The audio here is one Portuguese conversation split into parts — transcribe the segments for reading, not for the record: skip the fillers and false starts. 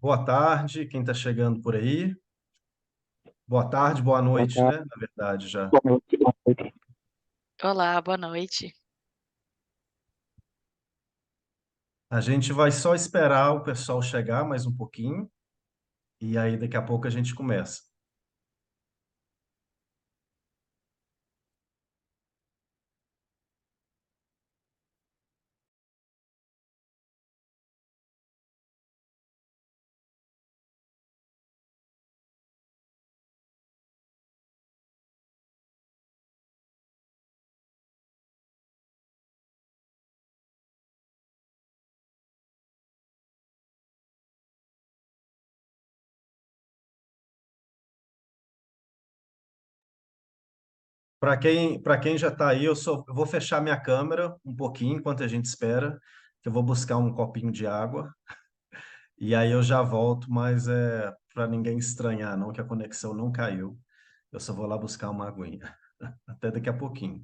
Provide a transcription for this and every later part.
Boa tarde, quem está chegando por aí. Boa tarde, boa Boa noite, tarde, né? Na verdade, já. boa noite, boa noite. Olá, boa noite. A gente vai só esperar o pessoal chegar mais um pouquinho e aí daqui a pouco a gente começa. Para quem já está aí, eu vou fechar minha câmera um pouquinho enquanto a gente espera, que eu vou buscar um copinho de água e aí eu já volto, mas é para ninguém estranhar, não, que a conexão não caiu. Eu só vou lá buscar uma aguinha. Até daqui a pouquinho.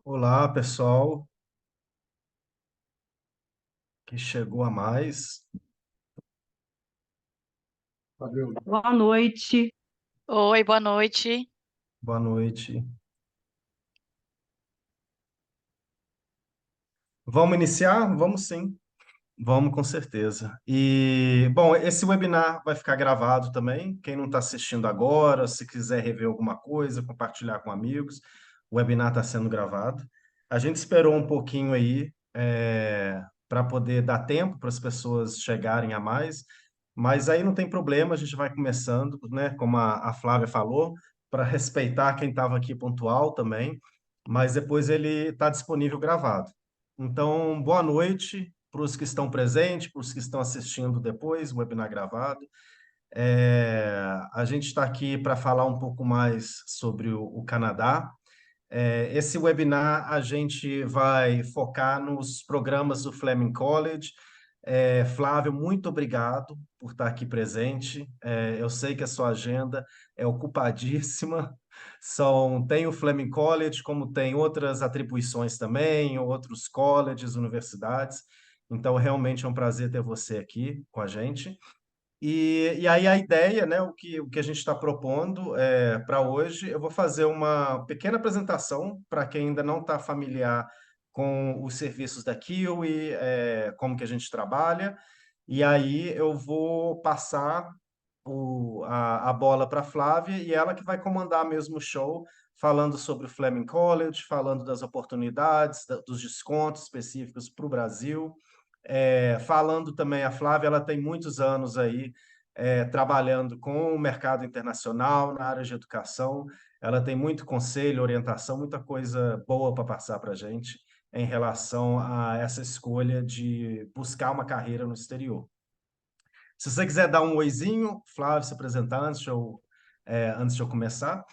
Olá, pessoal que chegou a mais. Boa noite. Oi, boa noite. Boa noite. Vamos iniciar? Vamos sim. Vamos com certeza. E, bom, esse webinar vai ficar gravado também. Quem não está assistindo agora, se quiser rever alguma coisa, compartilhar com amigos, o webinar está sendo gravado. A gente esperou um pouquinho aí, para poder dar tempo para as pessoas chegarem a mais, mas aí não tem problema, a gente vai começando, né? Como a Flávia falou, para respeitar quem estava aqui pontual também, mas depois ele está disponível gravado. Então, boa noite para os que estão presentes, para os que estão assistindo depois, o webinar gravado. A gente está aqui para falar um pouco mais sobre o Canadá. Esse webinar a gente vai focar nos programas do Fleming College. Flávio, muito obrigado por estar aqui presente. Eu sei que a sua agenda é ocupadíssima. Tem o Fleming College, como tem outras atribuições também, outros colleges, universidades. Então, realmente é um prazer ter você aqui com a gente. E aí a ideia, né, o que a gente está propondo para hoje, eu vou fazer uma pequena apresentação para quem ainda não está familiar com os serviços da Kiwi, como que a gente trabalha, e aí eu vou passar a bola para a Flávia e ela que vai comandar mesmo o show, falando sobre o Fleming College, falando das oportunidades, dos descontos específicos para o Brasil. Falando também, a Flávia, ela tem muitos anos aí trabalhando com o mercado internacional na área de educação. Ela tem muito conselho, orientação, muita coisa boa para passar para a gente em relação a essa escolha de buscar uma carreira no exterior. Se você quiser dar um oizinho, Flávio, se apresentar antes de eu começar.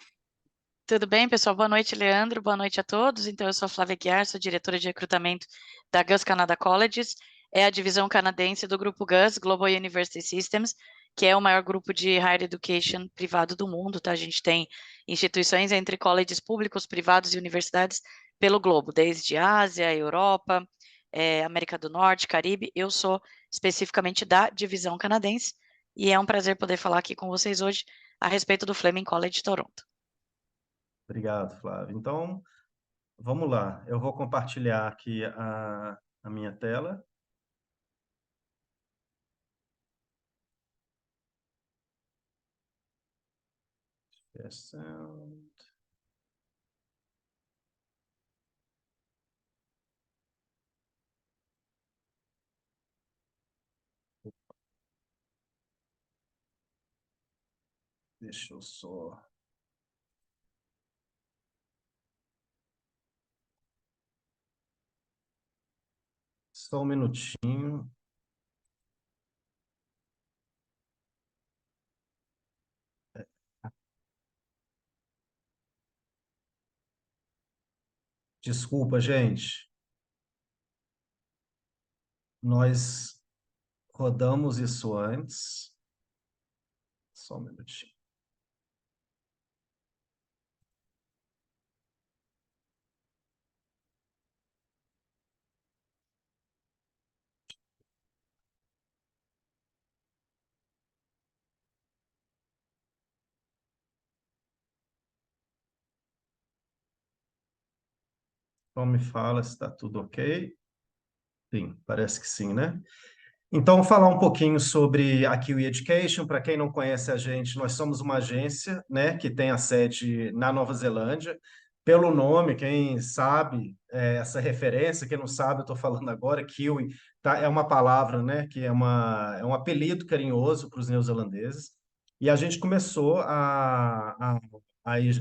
Tudo bem, pessoal? Boa noite, Leandro. Boa noite a todos. Então, eu sou a Flávia Guiar, sou diretora de recrutamento da Gus Canada Colleges, é a divisão canadense do grupo Gus, Global University Systems, que é o maior grupo de higher education privado do mundo, tá? A gente tem instituições entre colleges públicos, privados e universidades pelo globo, desde Ásia, Europa, América do Norte, Caribe. Eu sou especificamente da divisão canadense e é um prazer poder falar aqui com vocês hoje a respeito do Fleming College Toronto. Obrigado, Flávio. Então, vamos lá. Eu vou compartilhar aqui a minha tela. Deixa eu só. Só um minutinho. Desculpa, gente. Nós rodamos isso antes. Só um minutinho. Então me fala se está tudo ok. Sim, parece que sim, né? Então, falar um pouquinho sobre a Kiwi Education. Para quem não conhece a gente, nós somos uma agência, né, que tem a sede na Nova Zelândia. Pelo nome, quem sabe essa referência, quem não sabe, eu estou falando agora, Kiwi, tá, é uma palavra, né, que é um apelido carinhoso para os neozelandeses. E a gente começou a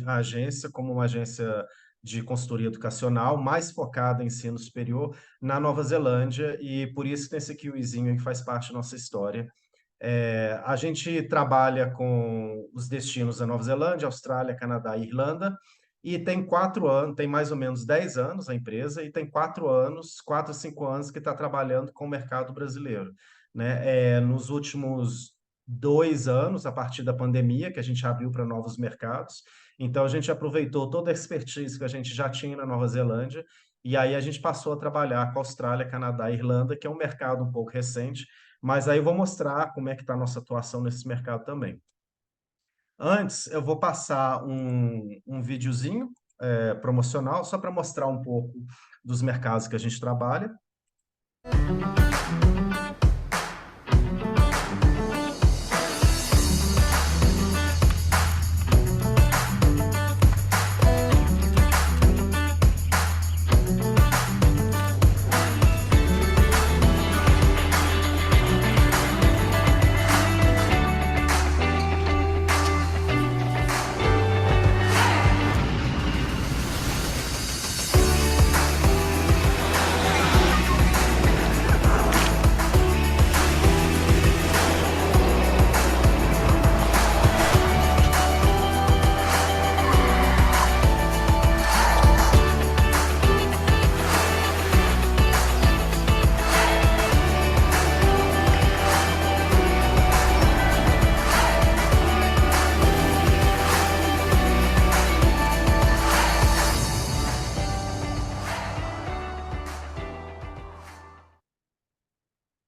agência como uma agência de consultoria educacional, mais focada em ensino superior, na Nova Zelândia, e por isso que tem esse kiwizinho aí que faz parte da nossa história. A gente trabalha com os destinos da Nova Zelândia, Austrália, Canadá e Irlanda, e tem 4 anos, tem mais ou menos 10 anos a empresa, e tem 4 anos, 4 a 5 anos que está trabalhando com o mercado brasileiro. Né? Nos últimos 2 anos, a partir da pandemia, que a gente abriu para novos mercados. Então, a gente aproveitou toda a expertise que a gente já tinha na Nova Zelândia, e aí a gente passou a trabalhar com a Austrália, Canadá e Irlanda, que é um mercado um pouco recente, mas aí eu vou mostrar como é que está a nossa atuação nesse mercado também. Antes, eu vou passar um videozinho promocional, só para mostrar um pouco dos mercados que a gente trabalha.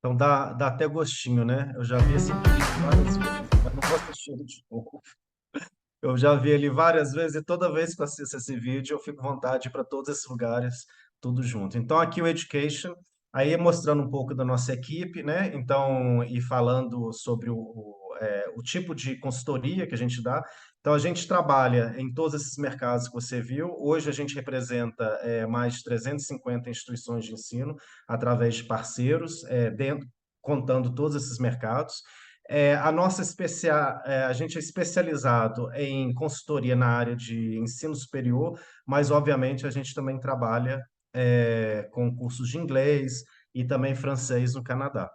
Então dá até gostinho, né? Eu já vi esse vídeo várias vezes, mas não vou assistir ele de novo. Eu já vi ele várias vezes e toda vez que eu assisto esse vídeo eu fico com vontade de ir para todos esses lugares, tudo junto. Então aqui o Education, aí mostrando um pouco da nossa equipe, né? Então, e falando sobre o tipo de consultoria que a gente dá. Então a gente trabalha em todos esses mercados que você viu. Hoje a gente representa mais de 350 instituições de ensino através de parceiros, contando todos esses mercados. A gente é especializado em consultoria na área de ensino superior, mas obviamente a gente também trabalha com cursos de inglês e também francês no Canadá.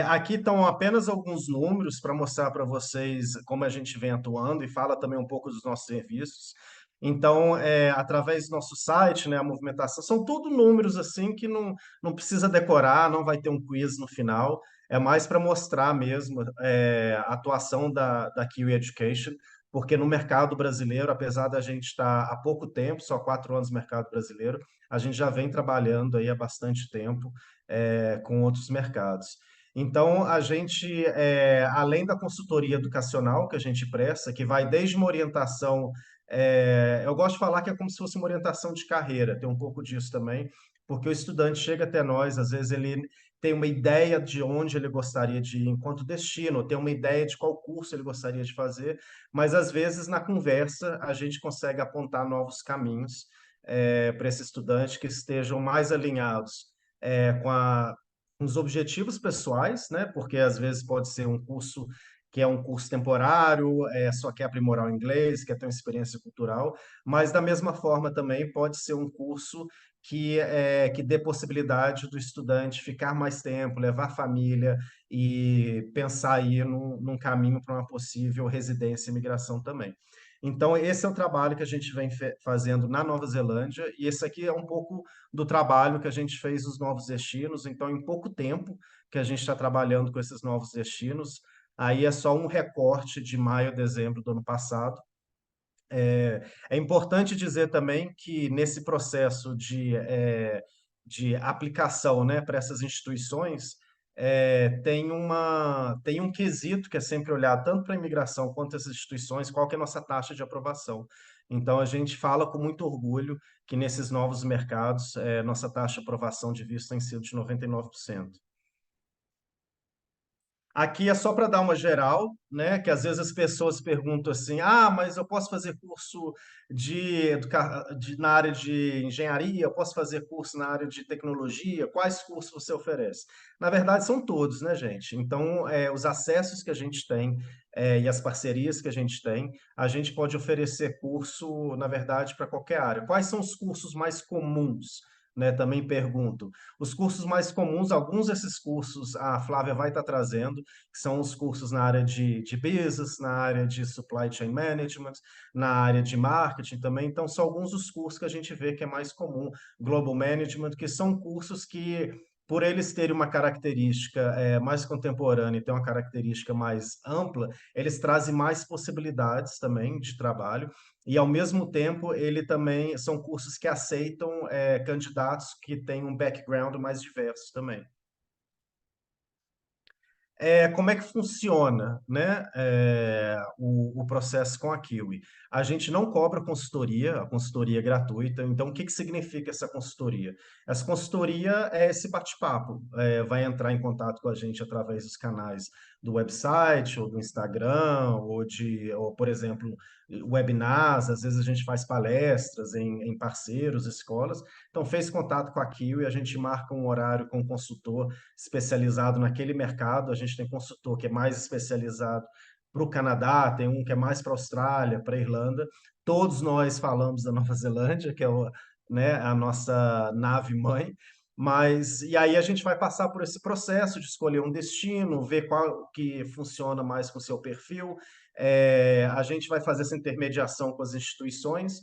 Aqui estão apenas alguns números para mostrar para vocês como a gente vem atuando e fala também um pouco dos nossos serviços. Então, através do nosso site, né, a movimentação, são tudo números assim que não precisa decorar, não vai ter um quiz no final, é mais para mostrar mesmo a atuação da Kiwi Education, porque no mercado brasileiro, apesar da gente estar há pouco tempo, só 4 anos no mercado brasileiro, a gente já vem trabalhando aí há bastante tempo com outros mercados. Então, a gente, além da consultoria educacional que a gente presta, que vai desde uma orientação, eu gosto de falar que é como se fosse uma orientação de carreira, tem um pouco disso também, porque o estudante chega até nós, às vezes ele tem uma ideia de onde ele gostaria de ir enquanto destino, tem uma ideia de qual curso ele gostaria de fazer, mas às vezes na conversa a gente consegue apontar novos caminhos para esse estudante que estejam mais alinhados com os objetivos pessoais, né? Porque às vezes pode ser um curso que é um curso temporário, só quer aprimorar o inglês, quer ter uma experiência cultural, mas da mesma forma também pode ser um curso que dê possibilidade do estudante ficar mais tempo, levar a família e pensar aí num caminho para uma possível residência e imigração também. Então, esse é o trabalho que a gente vem fazendo na Nova Zelândia, e esse aqui é um pouco do trabalho que a gente fez nos novos destinos. Então, em pouco tempo que a gente está trabalhando com esses novos destinos, aí é só um recorte de maio a dezembro do ano passado. É importante dizer também que nesse processo de aplicação, né, para essas instituições, tem um quesito que é sempre olhado tanto para a imigração quanto essas instituições, qual que é a nossa taxa de aprovação. Então, a gente fala com muito orgulho que nesses novos mercados, nossa taxa de aprovação de visto tem sido de 99%. Aqui é só para dar uma geral, né? Que às vezes as pessoas perguntam assim: ah, mas eu posso fazer curso na área de engenharia, eu posso fazer curso na área de tecnologia, quais cursos você oferece? Na verdade, são todos, né, gente? Então, os acessos que a gente tem e as parcerias que a gente pode oferecer curso, na verdade, para qualquer área. Quais são os cursos mais comuns? Né, também pergunto. Os cursos mais comuns, alguns desses cursos a Flávia vai estar trazendo, que são os cursos na área de business, na área de supply chain management, na área de marketing também. Então, são alguns dos cursos que a gente vê que é mais comum, global management, que são cursos que por eles terem uma característica mais contemporânea e ter uma característica mais ampla, eles trazem mais possibilidades também de trabalho, e ao mesmo tempo ele também são cursos que aceitam candidatos que têm um background mais diverso também. Como é que funciona, né, o processo com a Kiwi? A gente não cobra consultoria, a consultoria é gratuita. Então, o que que significa essa consultoria? Essa consultoria é esse bate-papo. Vai entrar em contato com a gente através dos canais do website, ou do Instagram, ou, por exemplo, webinars. Às vezes a gente faz palestras em parceiros, escolas. Então, fez contato com a Kiwi, a gente marca um horário com um consultor especializado naquele mercado. A gente tem consultor que é mais especializado para o Canadá, tem um que é mais para a Austrália, para a Irlanda. Todos nós falamos da Nova Zelândia, que é né, a nossa nave mãe. Mas, e aí a gente vai passar por esse processo de escolher um destino, ver qual que funciona mais com o seu perfil. A gente vai fazer essa intermediação com as instituições.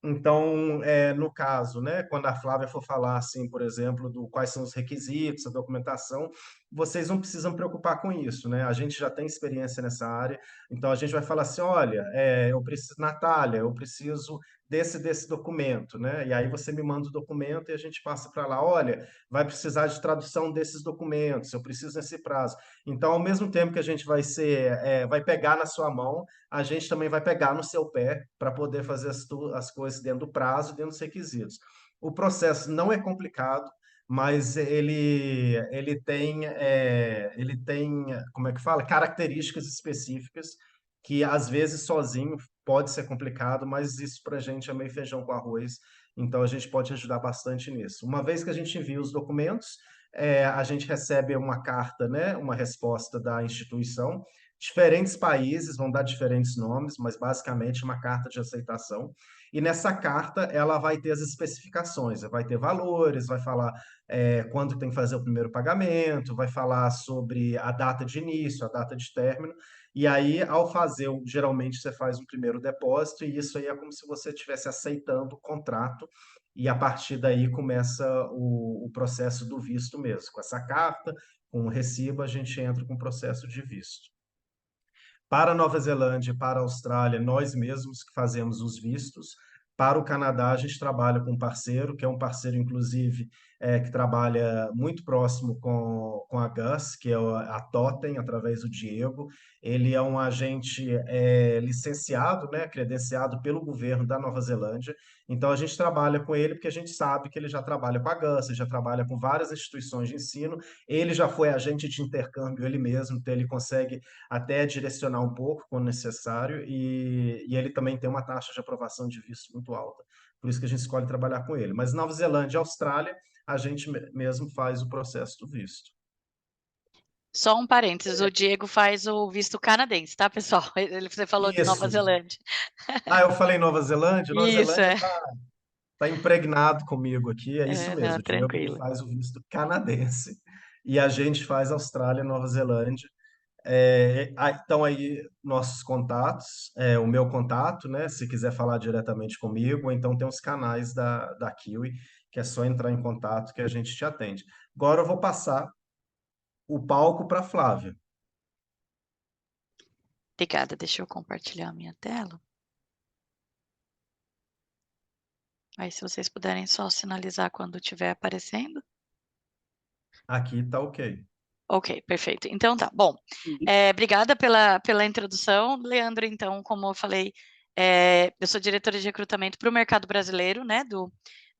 Então, no caso, né, quando a Flávia for falar, assim, por exemplo, do quais são os requisitos, a documentação, vocês não precisam preocupar com isso, né? A gente já tem experiência nessa área, então a gente vai falar assim, olha, eu preciso, Natália, eu preciso desse documento, né? E aí você me manda o documento e a gente passa para lá, olha, vai precisar de tradução desses documentos, eu preciso nesse prazo. Então, ao mesmo tempo que a gente vai pegar na sua mão, a gente também vai pegar no seu pé para poder fazer as coisas dentro do prazo, dentro dos requisitos. O processo não é complicado, mas ele tem, como é que fala? Características específicas que às vezes sozinho pode ser complicado, mas isso para a gente é meio feijão com arroz, então a gente pode ajudar bastante nisso. Uma vez que a gente envia os documentos, a gente recebe uma carta, né, uma resposta da instituição. Diferentes países vão dar diferentes nomes, mas basicamente uma carta de aceitação. E nessa carta ela vai ter as especificações, vai ter valores, vai falar quando tem que fazer o primeiro pagamento, vai falar sobre a data de início, a data de término. E aí, ao fazer, geralmente você faz um primeiro depósito, e isso aí é como se você estivesse aceitando o contrato, e a partir daí começa o processo do visto mesmo. Com essa carta, com o recibo, a gente entra com o processo de visto. Para a Nova Zelândia e para a Austrália, nós mesmos que fazemos os vistos. Para o Canadá, a gente trabalha com um parceiro, que é um parceiro, inclusive, que trabalha muito próximo com a Gus, que é a Totem, através do Diego. Ele é um agente licenciado, né, credenciado pelo governo da Nova Zelândia. Então, a gente trabalha com ele porque a gente sabe que ele já trabalha com a Gus, ele já trabalha com várias instituições de ensino, ele já foi agente de intercâmbio ele mesmo, então ele consegue até direcionar um pouco quando necessário, e ele também tem uma taxa de aprovação de visto muito alta. Por isso que a gente escolhe trabalhar com ele. Mas Nova Zelândia e Austrália, a gente mesmo faz o processo do visto. Só um parênteses, o Diego faz o visto canadense, tá, pessoal? Você falou de Nova Isso. Zelândia. Eu falei Nova Zelândia? Nova Isso, Zelândia tá impregnado comigo aqui, é isso não, mesmo. O Diego ele tranquilo. faz o visto canadense e a gente faz Austrália e Nova Zelândia. Então aí nossos contatos, o meu contato, né? Se quiser falar diretamente comigo, ou então tem os canais da Kiwi, que é só entrar em contato que a gente te atende. Agora eu vou passar o palco para Flávia. Obrigada, deixa eu compartilhar a minha tela. Aí, se vocês puderem só sinalizar quando estiver aparecendo. Aqui tá ok. Ok, perfeito. Então tá, bom. Obrigada pela introdução, Leandro. Então, como eu falei, eu sou diretora de recrutamento para o mercado brasileiro, né,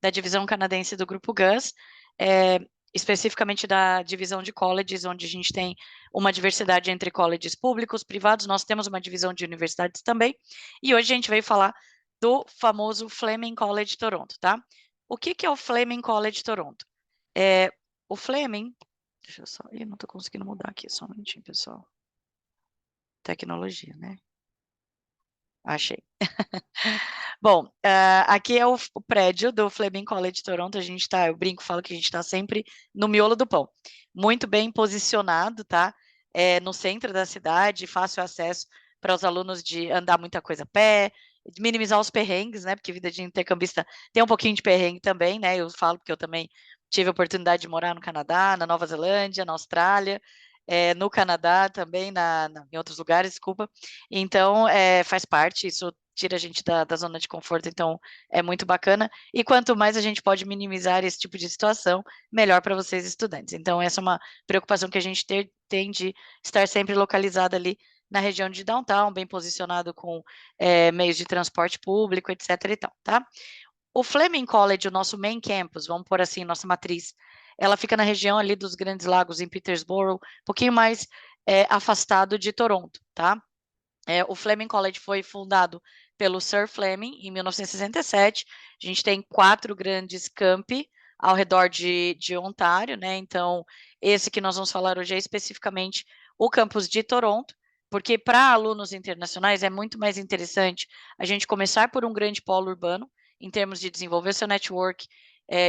da divisão canadense do Grupo Gus, especificamente da divisão de colleges, onde a gente tem uma diversidade entre colleges públicos, privados. Nós temos uma divisão de universidades também. E hoje a gente veio falar do famoso Fleming College Toronto, tá? O que é o Fleming College Toronto? O Fleming... Deixa eu só... não estou conseguindo mudar aqui, só um minutinho, pessoal. Tecnologia, né? Achei. Bom, aqui é o prédio do Fleming College Toronto. Eu brinco, falo que a gente está sempre no miolo do pão. Muito bem posicionado, tá? No centro da cidade, fácil acesso para os alunos de andar muita coisa a pé, de minimizar os perrengues, né? Porque vida de intercambista tem um pouquinho de perrengue também, né? Eu falo porque eu também tive a oportunidade de morar no Canadá, na Nova Zelândia, na Austrália, no Canadá também, em outros lugares, desculpa. Então, faz parte, isso tira a gente da zona de conforto, então é muito bacana. E quanto mais a gente pode minimizar esse tipo de situação, melhor para vocês estudantes. Então, essa é uma preocupação que a gente tem de estar sempre localizada ali na região de downtown, bem posicionado com meios de transporte público, etc. e tal, tá? O Fleming College, o nosso main campus, vamos pôr assim, nossa matriz, ela fica na região ali dos Grandes Lagos, em Petersboro, um pouquinho mais afastado de Toronto, tá? O Fleming College foi fundado pelo Sir Fleming em 1967. A gente tem 4 grandes campi ao redor de Ontário, né? Então, esse que nós vamos falar hoje é especificamente o campus de Toronto, porque para alunos internacionais é muito mais interessante a gente começar por um grande polo urbano, em termos de desenvolver seu network,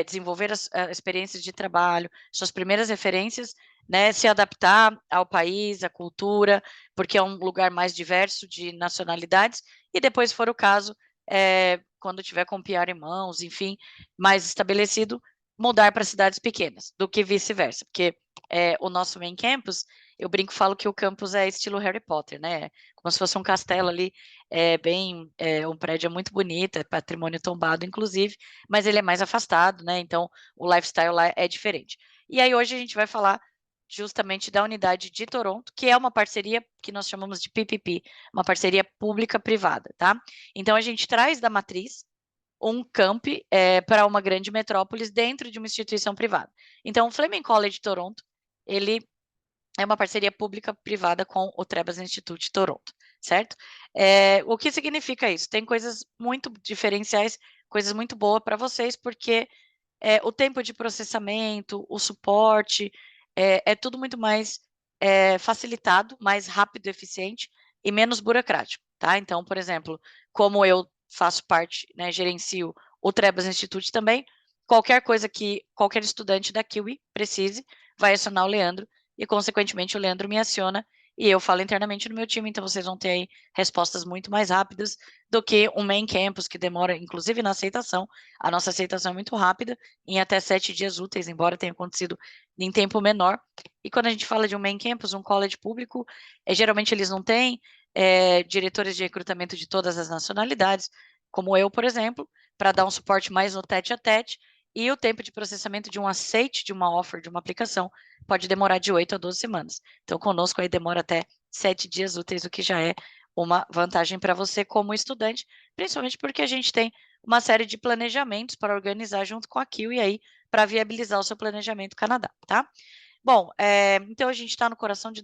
desenvolver as experiências de trabalho, suas primeiras referências, né, se adaptar ao país, à cultura, porque é um lugar mais diverso de nacionalidades, e depois, se for o caso, quando tiver com PR em mãos, enfim, mais estabelecido, mudar para cidades pequenas, do que vice-versa, porque o nosso main campus, eu brinco e falo que o campus é estilo Harry Potter, né, como se fosse um castelo ali, um prédio muito bonito, é patrimônio tombado, inclusive, mas ele é mais afastado, né, então o lifestyle lá é diferente. E aí hoje a gente vai falar justamente da unidade de Toronto, que é uma parceria que nós chamamos de PPP, uma parceria pública-privada, tá? Então, a gente traz da matriz um campi para uma grande metrópolis dentro de uma instituição privada. Então, o Fleming College Toronto, ele é uma parceria pública-privada com o Trebas Institute Toronto, certo? O que significa isso? Tem coisas muito diferenciais, coisas muito boas para vocês, porque o tempo de processamento, o suporte, é tudo muito mais facilitado, mais rápido, eficiente e menos burocrático, tá? Então, por exemplo, como eu faço parte, né, gerencio o Trebas Institute também, qualquer coisa que qualquer estudante da Kiwi precise, vai acionar o Leandro e, consequentemente, o Leandro me aciona e eu falo internamente no meu time, então vocês vão ter aí respostas muito mais rápidas do que um main campus, que demora, inclusive na aceitação. A nossa aceitação é muito rápida, em até 7 dias úteis, embora tenha acontecido em tempo menor. E quando a gente fala de um main campus, um college público, geralmente eles não têm diretores de recrutamento de todas as nacionalidades, como eu, por exemplo, para dar um suporte mais no tete-a-tete, e o tempo de processamento de um aceite de uma offer, de uma aplicação, pode demorar de 8 a 12 semanas. Então, conosco aí demora até 7 dias úteis, o que já é uma vantagem para você como estudante, principalmente porque a gente tem uma série de planejamentos para organizar junto com a Kiwi aí, para viabilizar o seu planejamento Canadá, tá? Bom, então a gente está no coração de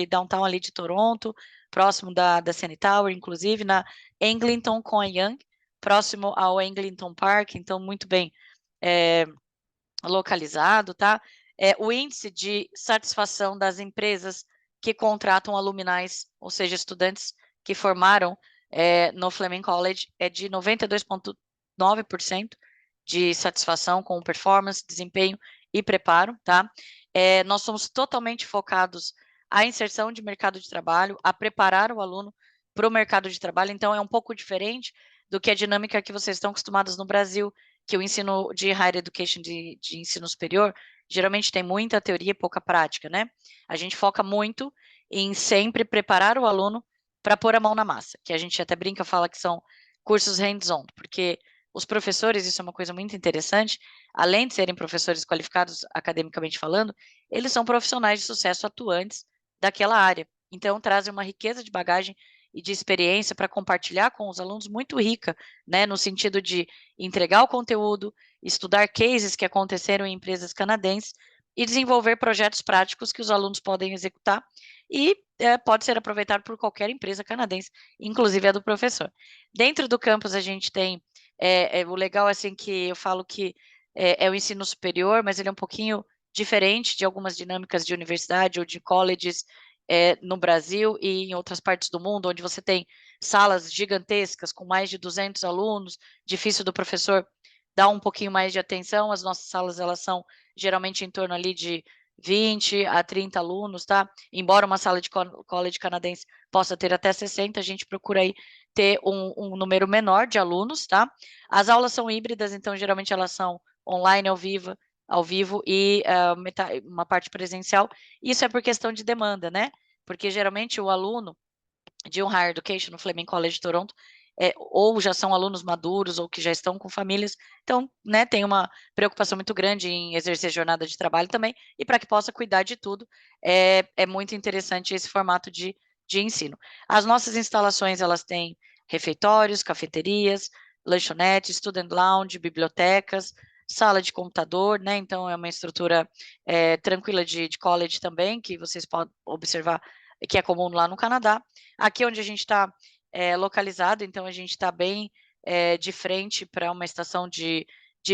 downtown ali de Toronto, próximo da CN Tower, inclusive na Eglinton com a Yonge, próximo ao Eglinton Park, então muito bem localizado, tá? O índice de satisfação das empresas que contratam aluminais, ou seja, estudantes que formaram no Fleming College, é de 92,9% de satisfação com performance, desempenho e preparo, tá? Nós somos totalmente focados à inserção de mercado de trabalho, a preparar o aluno para o mercado de trabalho, então é um pouco diferente do que a dinâmica que vocês estão acostumados no Brasil, que o ensino de higher education, de ensino superior, geralmente tem muita teoria e pouca prática, né? A gente foca muito em sempre preparar o aluno para pôr a mão na massa, que a gente até brinca, fala que são cursos hands-on, porque os professores, isso é uma coisa muito interessante, além de serem professores qualificados academicamente falando, eles são profissionais de sucesso atuantes daquela área. Então, trazem uma riqueza de bagagem e de experiência para compartilhar com os alunos muito rica, né, no sentido de entregar o conteúdo, estudar cases que aconteceram em empresas canadenses e desenvolver projetos práticos que os alunos podem executar e pode ser aproveitado por qualquer empresa canadense, inclusive a do professor. Dentro do campus a gente tem, o legal assim que eu falo que é o ensino superior, mas ele é um pouquinho diferente de algumas dinâmicas de universidade ou de colleges no Brasil e em outras partes do mundo, onde você tem salas gigantescas com mais de 200 alunos, difícil do professor dar um pouquinho mais de atenção. As nossas salas, elas são geralmente em torno ali de 20 a 30 alunos, tá? Embora uma sala de college canadense possa ter até 60, a gente procura aí ter um número menor de alunos, tá? As aulas são híbridas, então geralmente elas são online, ao vivo, ao vivo e uma parte presencial. Isso é por questão de demanda, né? Porque geralmente o aluno de um Higher Education no Fleming College de Toronto, ou já são alunos maduros, ou que já estão com famílias, então, né, tem uma preocupação muito grande em exercer jornada de trabalho também, e para que possa cuidar de tudo, é muito interessante esse formato de ensino. As nossas instalações, elas têm refeitórios, cafeterias, lanchonetes, student lounge, bibliotecas, sala de computador, né, então é uma estrutura tranquila de college também, que vocês podem observar que é comum lá no Canadá. Aqui onde a gente está localizado, então a gente está bem de frente para uma estação de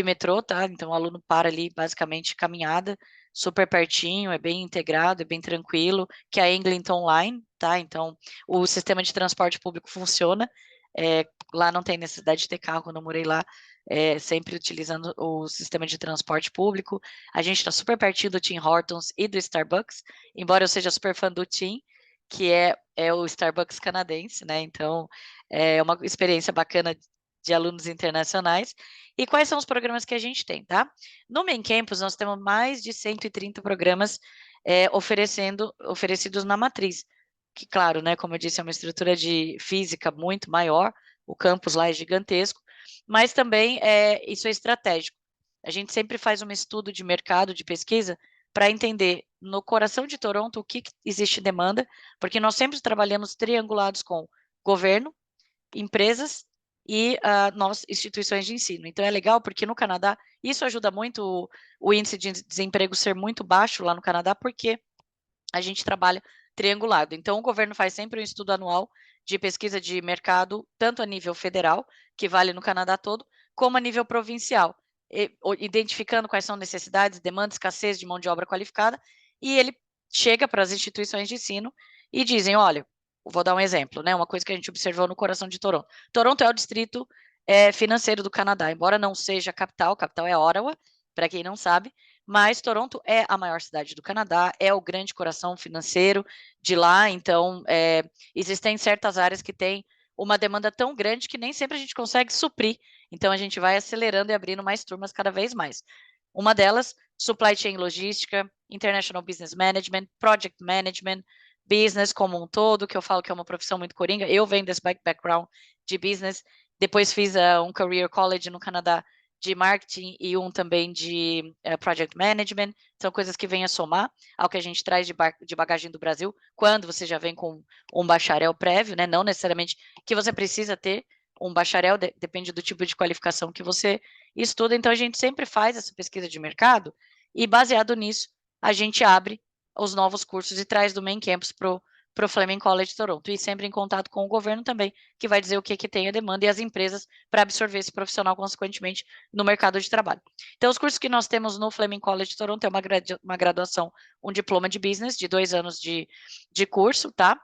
metrô, tá? Então o aluno para ali basicamente caminhada, super pertinho, é bem integrado, é bem tranquilo, que é a Eglinton Line, tá? Então o sistema de transporte público funciona, lá não tem necessidade de ter carro, quando eu morei lá, sempre utilizando o sistema de transporte público. A gente está super pertinho do Tim Hortons e do Starbucks, embora eu seja super fã do Tim, que é o Starbucks canadense, né? Então, é uma experiência bacana de alunos internacionais. E quais são os programas que a gente tem, tá? No Main Campus, nós temos mais de 130 programas oferecidos na matriz, que, claro, né, como eu disse, é uma estrutura de física muito maior, o campus lá é gigantesco, mas também isso é estratégico. A gente sempre faz um estudo de mercado, de pesquisa, para entender no coração de Toronto o que existe demanda, porque nós sempre trabalhamos triangulados com governo, empresas e nós, instituições de ensino. Então é legal porque no Canadá isso ajuda muito o índice de desemprego ser muito baixo lá no Canadá, porque a gente trabalha triangulado. Então o governo faz sempre um estudo anual de pesquisa de mercado, tanto a nível federal, que vale no Canadá todo, como a nível provincial, identificando quais são necessidades, demanda, escassez de mão de obra qualificada, e ele chega para as instituições de ensino e dizem, olha, vou dar um exemplo, né? Uma coisa que a gente observou no coração de Toronto. Toronto é o distrito financeiro do Canadá, embora não seja a capital é Ottawa, para quem não sabe, mas Toronto é a maior cidade do Canadá, é o grande coração financeiro de lá, então existem certas áreas que têm uma demanda tão grande que nem sempre a gente consegue suprir, então a gente vai acelerando e abrindo mais turmas cada vez mais. Uma delas, Supply Chain Logística, International Business Management, Project Management, Business como um todo, que eu falo que é uma profissão muito coringa. Eu venho desse background de business, depois fiz um Career College no Canadá de marketing e um também de project management, são coisas que vêm a somar ao que a gente traz de bagagem do Brasil, quando você já vem com um bacharel prévio, né? Não necessariamente que você precisa ter um bacharel, depende do tipo de qualificação que você estuda, então a gente sempre faz essa pesquisa de mercado e baseado nisso, a gente abre os novos cursos e traz do Main Campus para o Fleming College Toronto, e sempre em contato com o governo também, que vai dizer o que tem a demanda e as empresas para absorver esse profissional, consequentemente, no mercado de trabalho. Então, os cursos que nós temos no Fleming College Toronto é uma graduação, um diploma de business, de 2 anos de curso, tá?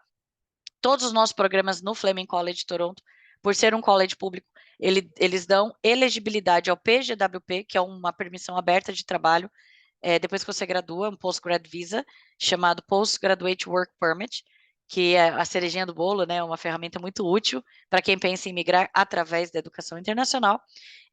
Todos os nossos programas no Fleming College Toronto, por ser um college público, eles dão elegibilidade ao PGWP, que é uma permissão aberta de trabalho, depois que você gradua, um Postgrad Visa, chamado Postgraduate Work Permit, que é a cerejinha do bolo, né, uma ferramenta muito útil para quem pensa em migrar através da educação internacional.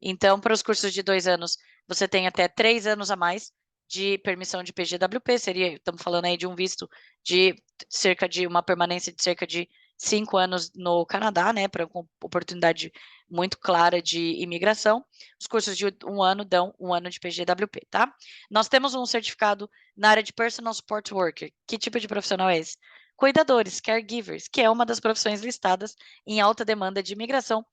Então, para os cursos de 2 anos, você tem até 3 anos a mais de permissão de PGWP, estamos falando aí de um visto de cerca de uma permanência de cerca de 5 anos no Canadá, né, para uma oportunidade muito clara de imigração. Os cursos de 1 ano dão 1 ano de PGWP, tá? Nós temos um certificado na área de Personal Support Worker. Que tipo de profissional é esse? Cuidadores, caregivers, que é uma das profissões listadas em alta demanda de imigração,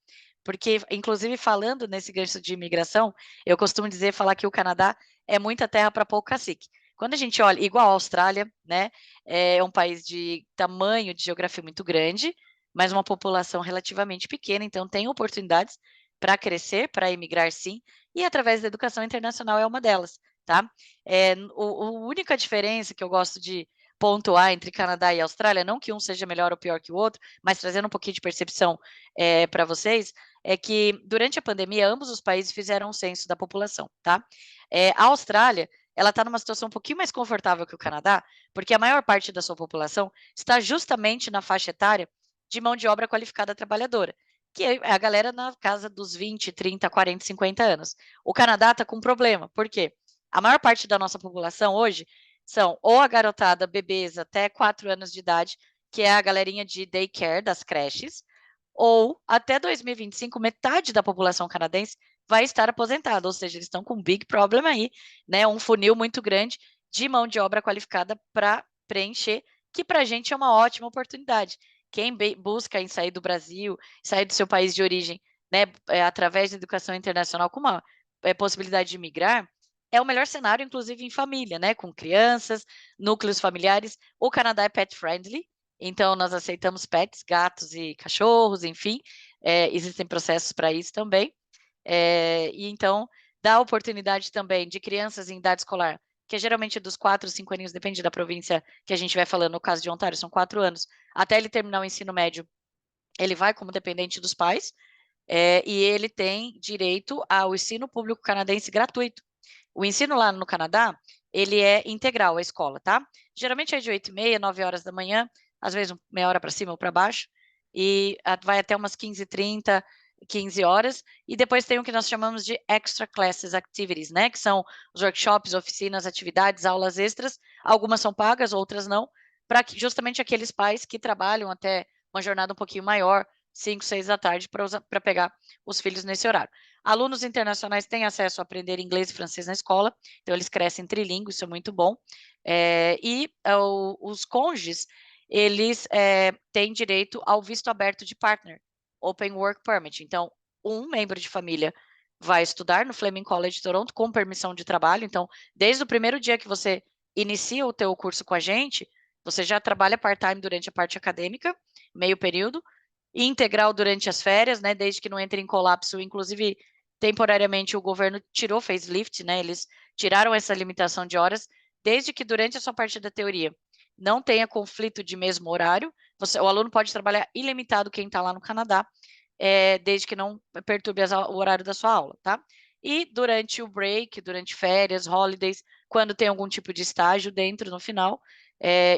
porque, inclusive, falando nesse gancho de imigração, eu costumo falar que o Canadá é muita terra para pouco cacique. Quando a gente olha, igual a Austrália, né, é um país de tamanho, de geografia muito grande, mas uma população relativamente pequena, então tem oportunidades para crescer, para emigrar sim, e através da educação internacional é uma delas, tá? A única diferença que eu gosto de pontuar entre Canadá e Austrália, não que um seja melhor ou pior que o outro, mas trazendo um pouquinho de percepção para vocês, é que durante a pandemia ambos os países fizeram um censo da população, tá? A Austrália, ela está numa situação um pouquinho mais confortável que o Canadá, porque a maior parte da sua população está justamente na faixa etária de mão de obra qualificada trabalhadora, que é a galera na casa dos 20, 30, 40, 50 anos. O Canadá está com um problema, por quê? A maior parte da nossa população hoje são ou a garotada, bebês até 4 anos de idade, que é a galerinha de daycare, das creches, ou até 2025, metade da população canadense vai estar aposentada, ou seja, eles estão com um big problem aí, né? Um funil muito grande de mão de obra qualificada para preencher, que para a gente é uma ótima oportunidade. Quem busca em sair do Brasil, sair do seu país de origem, né, através da educação internacional, com uma possibilidade de migrar, é o melhor cenário, inclusive em família, né, com crianças, núcleos familiares. O Canadá é pet friendly, então nós aceitamos pets, gatos e cachorros, enfim, existem processos para isso também. E então dá oportunidade também de crianças em idade escolar, que é geralmente dos 4, 5 aninhos, depende da província que a gente vai falando. No caso de Ontário, são 4 anos. Até ele terminar o ensino médio, ele vai como dependente dos pais, e ele tem direito ao ensino público canadense gratuito. O ensino lá no Canadá, ele é integral, a escola, tá? Geralmente é de 8h30, 9 horas da manhã, às vezes meia hora para cima ou para baixo, e vai até umas 15h30, 15 horas, e depois tem o que nós chamamos de extra classes activities, né? Que são os workshops, oficinas, atividades, aulas extras. Algumas são pagas, outras não, para justamente aqueles pais que trabalham até uma jornada um pouquinho maior, 5, 6 da tarde, para pegar os filhos nesse horário. Alunos internacionais têm acesso a aprender inglês e francês na escola, então eles crescem trilingües, isso é muito bom. Os cônjuges, eles têm direito ao visto aberto de partner, Open Work Permit. Então, um membro de família vai estudar no Fleming College Toronto com permissão de trabalho. Então, desde o primeiro dia que você inicia o teu curso com a gente, você já trabalha part-time durante a parte acadêmica, meio período, e integral durante as férias, né, desde que não entre em colapso. Inclusive, temporariamente, o governo tirou facelift, né, eles tiraram essa limitação de horas, desde que durante a sua parte da teoria não tenha conflito de mesmo horário, o aluno pode trabalhar ilimitado, quem está lá no Canadá, desde que não perturbe o horário da sua aula, tá? E durante o break, durante férias, holidays, quando tem algum tipo de estágio dentro, no final,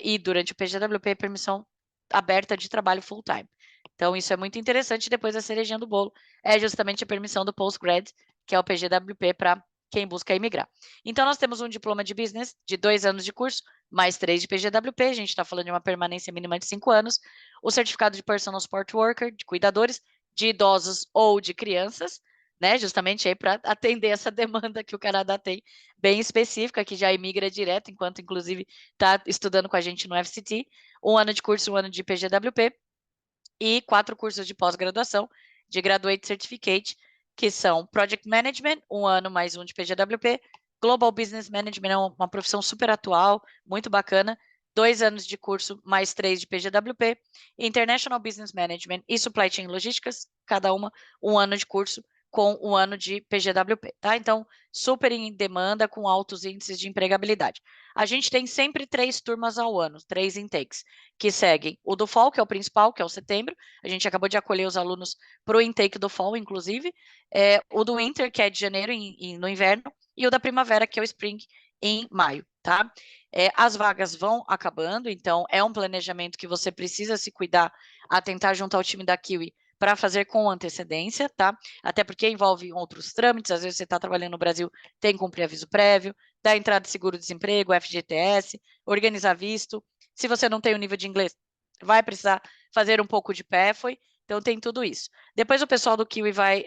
e durante o PGWP, permissão aberta de trabalho full-time. Então, isso é muito interessante. Depois, a cerejinha do bolo é justamente a permissão do Postgrad, que é o PGWP para quem busca imigrar. Então, nós temos um diploma de business de 2 anos de curso, mais 3 de PGWP, a gente está falando de uma permanência mínima de 5 anos, o certificado de Personal Support Worker, de cuidadores, de idosos ou de crianças, né, justamente aí para atender essa demanda que o Canadá tem, bem específica, que já imigra direto, enquanto inclusive está estudando com a gente no FCT, 1 ano de curso, 1 ano de PGWP, e 4 cursos de pós-graduação, de Graduate Certificate, que são Project Management, 1 ano mais 1 de PGWP, Global Business Management é uma profissão super atual, muito bacana, 2 anos de curso mais 3 de PGWP, International Business Management e Supply Chain Logísticas, cada uma 1 ano de curso com 1 ano de PGWP, tá? Então, super em demanda, com altos índices de empregabilidade. A gente tem sempre 3 turmas ao ano, 3 intakes, que seguem o do fall, que é o principal, que é o setembro. A gente acabou de acolher os alunos para o intake do fall, inclusive. O do winter, que é de janeiro no inverno, e o da primavera, que é o spring, em maio, tá? As vagas vão acabando, então é um planejamento que você precisa se cuidar, atentar junto ao time da Kiwi para fazer com antecedência, tá? Até porque envolve outros trâmites, às vezes você está trabalhando no Brasil, tem que cumprir aviso prévio, dar entrada de seguro-desemprego, FGTS, organizar visto. Se você não tem o nível de inglês, vai precisar fazer um pouco de PEFOI, então tem tudo isso. Depois o pessoal do Kiwi vai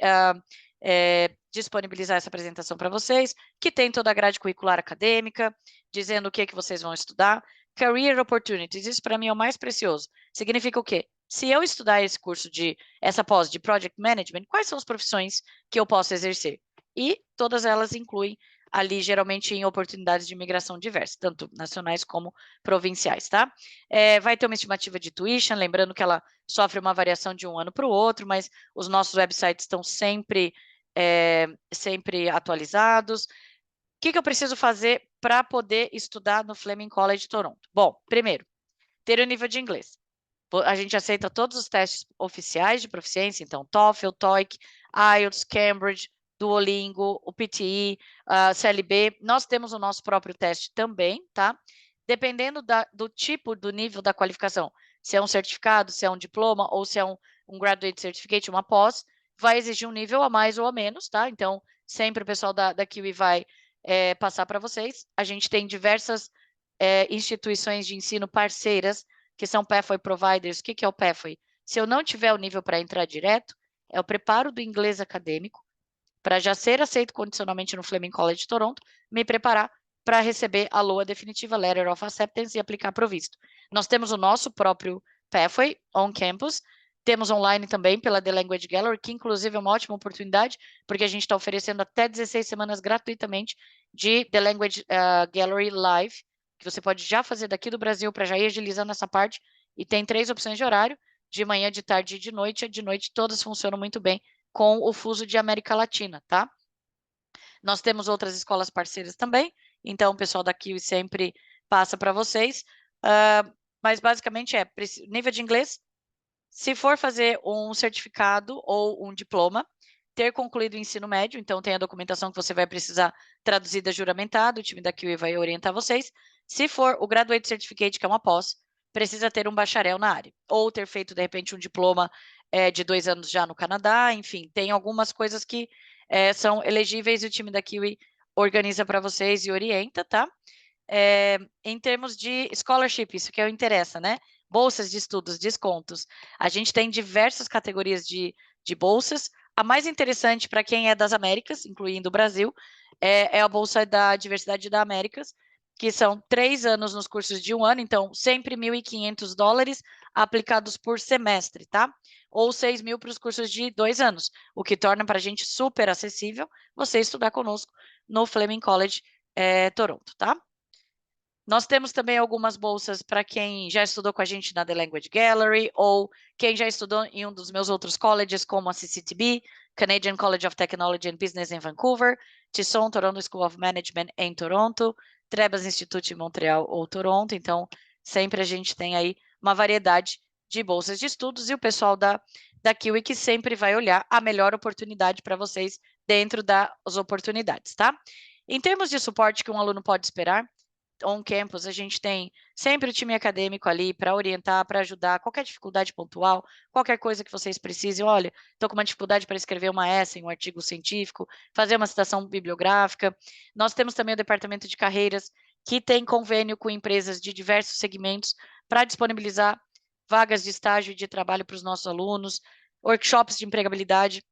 disponibilizar essa apresentação para vocês, que tem toda a grade curricular acadêmica, dizendo o que vocês vão estudar. Career Opportunities, isso para mim é o mais precioso. Significa o quê? Se eu estudar essa pós de Project Management, quais são as profissões que eu posso exercer? E todas elas incluem ali, geralmente, em oportunidades de imigração diversas, tanto nacionais como provinciais, tá? Vai ter uma estimativa de tuition, lembrando que ela sofre uma variação de um ano para o outro, mas os nossos websites estão sempre atualizados. O que eu preciso fazer para poder estudar no Fleming College Toronto? Bom, primeiro, ter o nível de inglês. A gente aceita todos os testes oficiais de proficiência, então TOEFL, TOEIC, IELTS, Cambridge, Duolingo, o PTE, CLB. Nós temos o nosso próprio teste também, tá? Dependendo do tipo, do nível da qualificação, se é um certificado, se é um diploma, ou se é um Graduate Certificate, uma pós, vai exigir um nível a mais ou a menos, tá? Então, sempre o pessoal da Kiwi vai passar para vocês. A gente tem diversas instituições de ensino parceiras, que são Pathway Providers. O que é o Pathway? Se eu não tiver o nível para entrar direto, é o preparo do inglês acadêmico, para já ser aceito condicionalmente no Fleming College Toronto, me preparar para receber a LOA definitiva, Letter of Acceptance, e aplicar para o visto. Nós temos o nosso próprio Pathway on campus, temos online também pela The Language Gallery, que inclusive é uma ótima oportunidade, porque a gente está oferecendo até 16 semanas gratuitamente de The Language Gallery Live, que você pode já fazer daqui do Brasil para já ir agilizando essa parte, e tem 3 opções de horário, de manhã, de tarde e de noite. De noite todas funcionam muito bem com o fuso de América Latina, tá? Nós temos outras escolas parceiras também, então o pessoal da Kiwi sempre passa para vocês, mas basicamente nível de inglês, se for fazer um certificado ou um diploma, ter concluído o ensino médio, então tem a documentação que você vai precisar traduzida, juramentada, o time da Kiwi vai orientar vocês. Se for o Graduate Certificate, que é uma pós, precisa ter um bacharel na área, ou ter feito, de repente, um diploma de 2 anos já no Canadá, enfim, tem algumas coisas que são elegíveis e o time da Kiwi organiza para vocês e orienta, tá? Em termos de scholarship, isso que interessa, né? Bolsas de estudos, descontos. A gente tem diversas categorias de bolsas. A mais interessante para quem é das Américas, incluindo o Brasil, é a Bolsa da Diversidade da Américas, que são 3 anos nos cursos de 1 ano, então sempre $1.500 aplicados por semestre, tá? Ou 6 mil para os cursos de 2 anos, o que torna para a gente super acessível você estudar conosco no Fleming College Toronto, tá? Nós temos também algumas bolsas para quem já estudou com a gente na The Language Gallery, ou quem já estudou em um dos meus outros colleges, como a CCTB, Canadian College of Technology and Business em Vancouver, TISON, Toronto School of Management em Toronto, Trebas Institute em Montreal ou Toronto. Então, sempre a gente tem aí uma variedade de bolsas de estudos, e o pessoal da Kiwi que sempre vai olhar a melhor oportunidade para vocês dentro das oportunidades, tá? Em termos de suporte que um aluno pode esperar, on campus, a gente tem sempre o time acadêmico ali para orientar, para ajudar, qualquer dificuldade pontual, qualquer coisa que vocês precisem. Olha, estou com uma dificuldade para escrever uma essay, um artigo científico, fazer uma citação bibliográfica. Nós temos também o departamento de carreiras, que tem convênio com empresas de diversos segmentos para disponibilizar vagas de estágio e de trabalho para os nossos alunos, workshops de empregabilidade.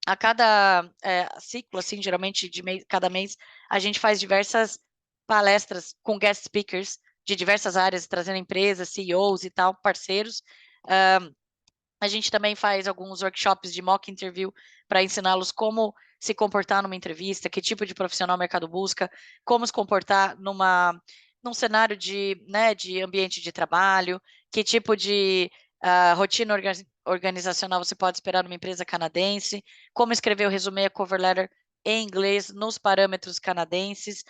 A cada ciclo, assim, geralmente cada mês, a gente faz diversas palestras com guest speakers de diversas áreas, trazendo empresas, CEOs e tal, parceiros. A gente também faz alguns workshops de mock interview para ensiná-los como se comportar numa entrevista, que tipo de profissional o mercado busca, como se comportar num cenário de ambiente de trabalho, que tipo de rotina organizacional você pode esperar numa empresa canadense, como escrever o resumê, a cover letter em inglês nos parâmetros canadenses.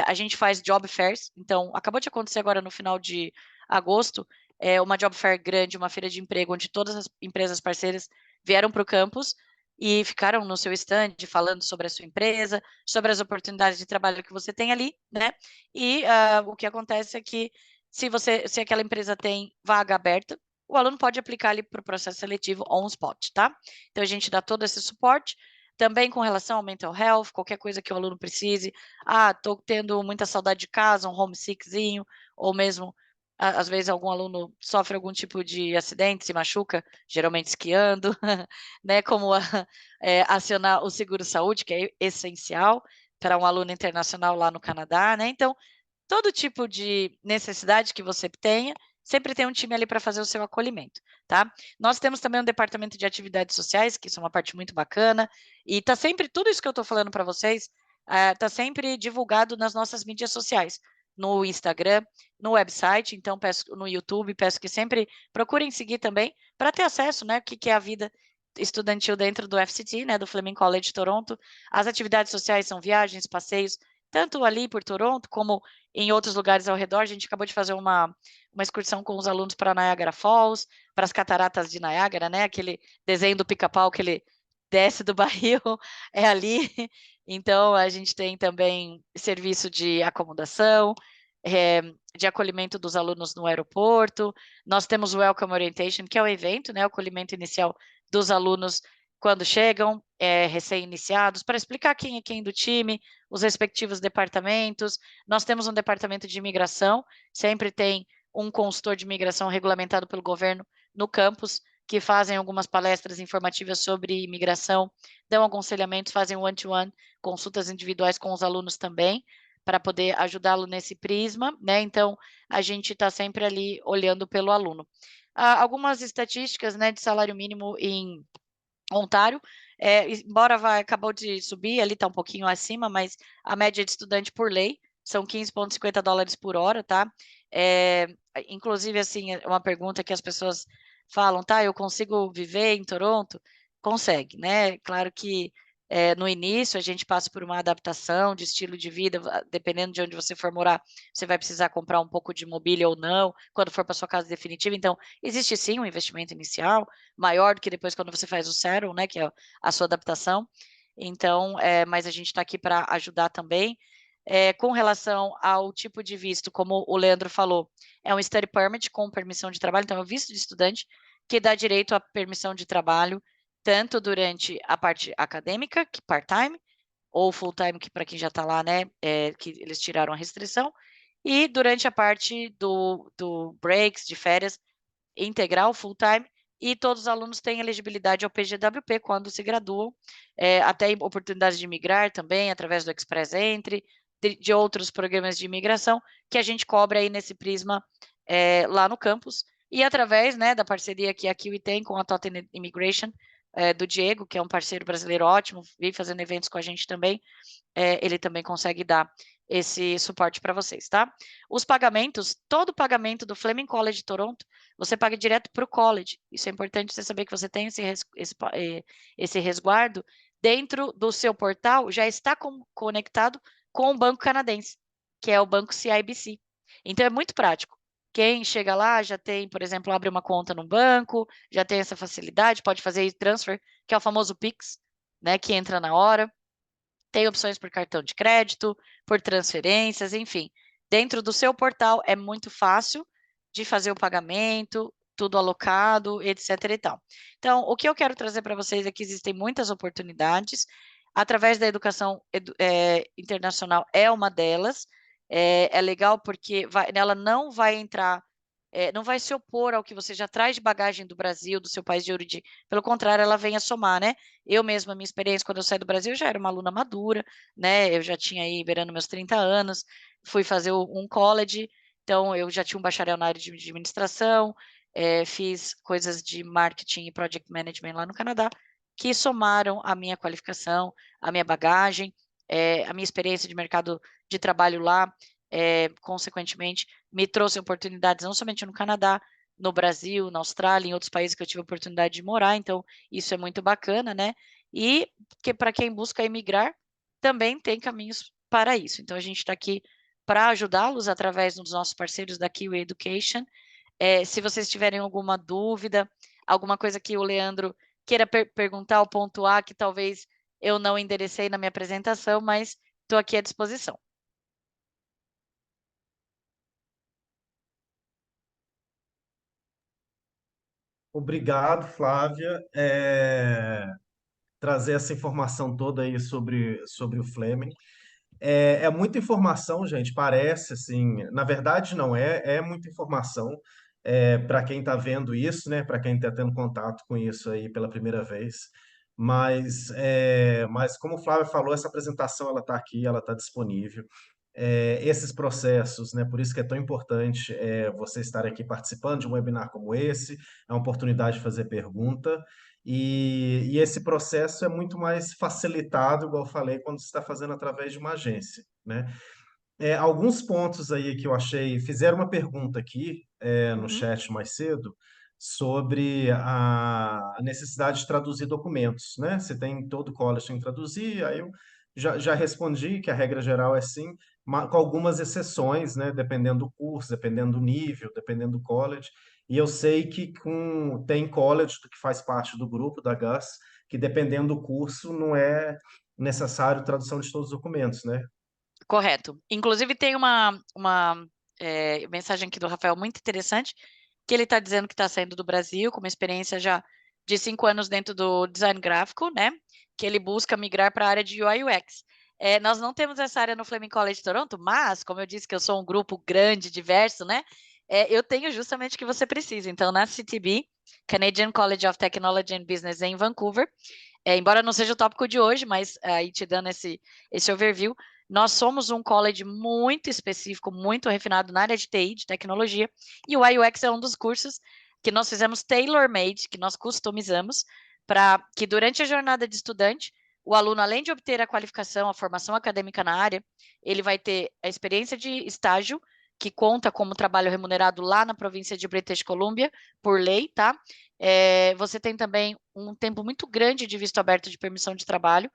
A gente faz job fairs, então acabou de acontecer agora no final de agosto, uma job fair grande, uma feira de emprego, onde todas as empresas parceiras vieram para o campus e ficaram no seu stand falando sobre a sua empresa, sobre as oportunidades de trabalho que você tem ali, né? E o que acontece é que se aquela empresa tem vaga aberta, o aluno pode aplicar ali para o processo seletivo on spot, tá? Então a gente dá todo esse suporte. Também com relação ao mental health, qualquer coisa que o aluno precise. Estou tendo muita saudade de casa, um homesickzinho, ou mesmo às vezes algum aluno sofre algum tipo de acidente, se machuca, geralmente esquiando, né? Como acionar o seguro-saúde, que é essencial para um aluno internacional lá no Canadá, né? Então, todo tipo de necessidade que você tenha, sempre tem um time ali para fazer o seu acolhimento, tá? Nós temos também um departamento de atividades sociais, que isso é uma parte muito bacana, e tá sempre, tudo isso que eu estou falando para vocês, tá sempre divulgado nas nossas mídias sociais, no Instagram, no website, então no YouTube, peço que sempre procurem seguir também, para ter acesso, né, o que é a vida estudantil dentro do FCT, né, do Fleming College Toronto. As atividades sociais são viagens, passeios, tanto ali por Toronto, como em outros lugares ao redor. A gente acabou de fazer uma excursão com os alunos para Niagara Falls, para as cataratas de Niagara, né, aquele desenho do pica-pau que ele desce do barril, é ali. Então, a gente tem também serviço de acomodação, de acolhimento dos alunos no aeroporto. Nós temos o Welcome Orientation, que é o evento, né, o acolhimento inicial dos alunos quando chegam, recém-iniciados, para explicar quem é quem do time, os respectivos departamentos. Nós temos um departamento de imigração, sempre tem um consultor de imigração regulamentado pelo governo no campus, que fazem algumas palestras informativas sobre imigração, dão aconselhamentos, fazem one-to-one, consultas individuais com os alunos também, para poder ajudá-lo nesse prisma, né? Então, a gente está sempre ali olhando pelo aluno. Algumas estatísticas, né, de salário mínimo em Ontário, embora acabou de subir, ali está um pouquinho acima, mas a média de estudante por lei são 15,50 dólares por hora, tá? Inclusive, assim, é uma pergunta que as pessoas falam, tá, eu consigo viver em Toronto? Consegue, né? Claro que no início a gente passa por uma adaptação de estilo de vida, dependendo de onde você for morar, você vai precisar comprar um pouco de mobília ou não, quando for para sua casa definitiva, então existe sim um investimento inicial, maior do que depois quando você faz o settle, né, que é a sua adaptação, então, mas a gente está aqui para ajudar também. Com relação ao tipo de visto, como o Leandro falou, é um study permit com permissão de trabalho, então é um visto de estudante que dá direito à permissão de trabalho tanto durante a parte acadêmica, que part-time, ou full-time, que para quem já está lá, né, que eles tiraram a restrição, e durante a parte do breaks, de férias, integral, full-time, e todos os alunos têm elegibilidade ao PGWP quando se graduam, até oportunidades de migrar também, através do Express Entry, de outros programas de imigração, que a gente cobra aí nesse prisma lá no campus, e através, né, da parceria que a Kiwi tem com a Totten Immigration, do Diego, que é um parceiro brasileiro ótimo, vem fazendo eventos com a gente também, ele também consegue dar esse suporte para vocês, tá? Os pagamentos, todo pagamento do Fleming College de Toronto, você paga direto para o college. Isso é importante você saber que você tem esse resguardo dentro do seu portal, já está conectado com o Banco Canadense, que é o Banco CIBC. Então, é muito prático. Quem chega lá já tem, por exemplo, abre uma conta no banco, já tem essa facilidade, pode fazer transfer, que é o famoso Pix, né, que entra na hora. Tem opções por cartão de crédito, por transferências, enfim. Dentro do seu portal é muito fácil de fazer o pagamento, tudo alocado, etc e tal. Então, o que eu quero trazer para vocês é que existem muitas oportunidades, através da educação internacional é uma delas, é legal porque ela não vai entrar, não vai se opor ao que você já traz de bagagem do Brasil, do seu país de origem, pelo contrário, ela vem a somar, né? Eu mesma, minha experiência, quando eu saí do Brasil, eu já era uma aluna madura, né? Eu já tinha aí, beirando meus 30 anos, fui fazer um college, então eu já tinha um bacharel na área de administração, fiz coisas de marketing e project management lá no Canadá, que somaram a minha qualificação, a minha bagagem, a minha experiência de mercado de trabalho lá, consequentemente, me trouxe oportunidades não somente no Canadá, no Brasil, na Austrália, em outros países que eu tive a oportunidade de morar, então isso é muito bacana, né? E que para quem busca emigrar, também tem caminhos para isso. Então a gente está aqui para ajudá-los através dos nossos parceiros da Kiwi Education. Se vocês tiverem alguma dúvida, alguma coisa que o Leandro queira perguntar ou pontuar, que talvez eu não enderecei na minha apresentação, mas estou aqui à disposição. Obrigado, Flávia. Trazer essa informação toda aí sobre o Fleming. É muita informação, gente, parece assim. Na verdade, não é muita informação para quem está vendo isso, né? Para quem está tendo contato com isso aí pela primeira vez. Mas como o Flávio falou, essa apresentação ela está aqui, ela está disponível. Esses processos, né? Por isso que é tão importante você estar aqui participando de um webinar como esse, é uma oportunidade de fazer pergunta. E esse processo é muito mais facilitado, igual eu falei, quando você está fazendo através de uma agência, né? Alguns pontos aí que eu achei, fizeram uma pergunta aqui no chat mais cedo sobre a necessidade de traduzir documentos, né? Você tem todo college tem que traduzir, aí eu já respondi que a regra geral é sim, com algumas exceções, né? Dependendo do curso, dependendo do nível, dependendo do college. E eu sei que tem college que faz parte do grupo da GUS, que dependendo do curso não é necessário tradução de todos os documentos, né? Correto. Inclusive, tem uma mensagem aqui do Rafael muito interessante, que ele está dizendo que está saindo do Brasil, com uma experiência já de 5 anos dentro do design gráfico, né? Que ele busca migrar para a área de UI UX. Nós não temos essa área no Fleming College Toronto, mas, como eu disse que eu sou um grupo grande, diverso, né? Eu tenho justamente o que você precisa. Então, na CTB, Canadian College of Technology and Business em Vancouver, embora não seja o tópico de hoje, mas aí te dando esse overview, nós somos um college muito específico, muito refinado na área de TI, de tecnologia, e o UI UX é um dos cursos que nós fizemos tailor-made, que nós customizamos, para que durante a jornada de estudante, o aluno, além de obter a qualificação, a formação acadêmica na área, ele vai ter a experiência de estágio, que conta como trabalho remunerado lá na província de British Columbia, por lei, tá? Você tem também um tempo muito grande de visto aberto de permissão de trabalho,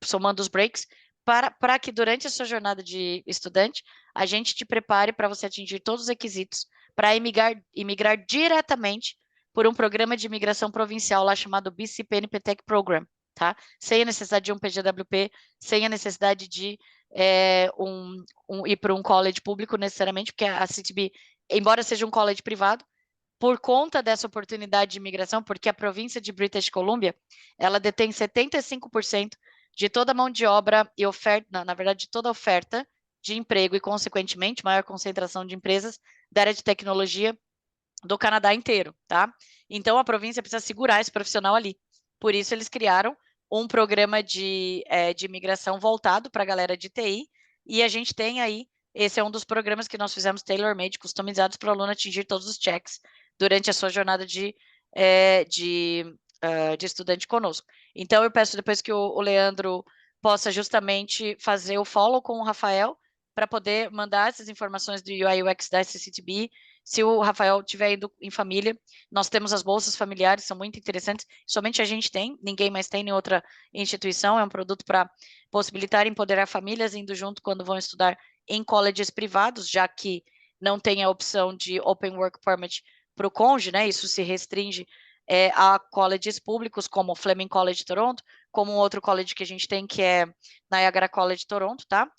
somando os breaks, para que durante a sua jornada de estudante, a gente te prepare para você atingir todos os requisitos para imigrar diretamente por um programa de imigração provincial lá chamado BC-PNP Tech Program, tá? Sem a necessidade de um PGWP, sem a necessidade de ir para um college público necessariamente, porque a CTB, embora seja um college privado, por conta dessa oportunidade de imigração, porque a província de British Columbia, ela detém 75% de toda a mão de obra e oferta, na verdade, de toda a oferta de emprego e, consequentemente, maior concentração de empresas da área de tecnologia do Canadá inteiro, tá? Então, a província precisa segurar esse profissional ali. Por isso, eles criaram um programa de imigração voltado para a galera de TI, e a gente tem aí, esse é um dos programas que nós fizemos tailor-made, customizados para o aluno atingir todos os checks durante a sua jornada de estudante conosco. Então, eu peço depois que o Leandro possa justamente fazer o follow com o Rafael, para poder mandar essas informações do UI UX da SCTB. Se o Rafael estiver indo em família, nós temos as bolsas familiares, são muito interessantes, somente a gente tem, ninguém mais tem em outra instituição, é um produto para possibilitar e empoderar famílias indo junto quando vão estudar em colleges privados, já que não tem a opção de Open Work Permit para o cônjuge, né? Isso se restringe a colleges públicos, como o Fleming College Toronto, como um outro college que a gente tem, que é Niagara College Toronto, tá?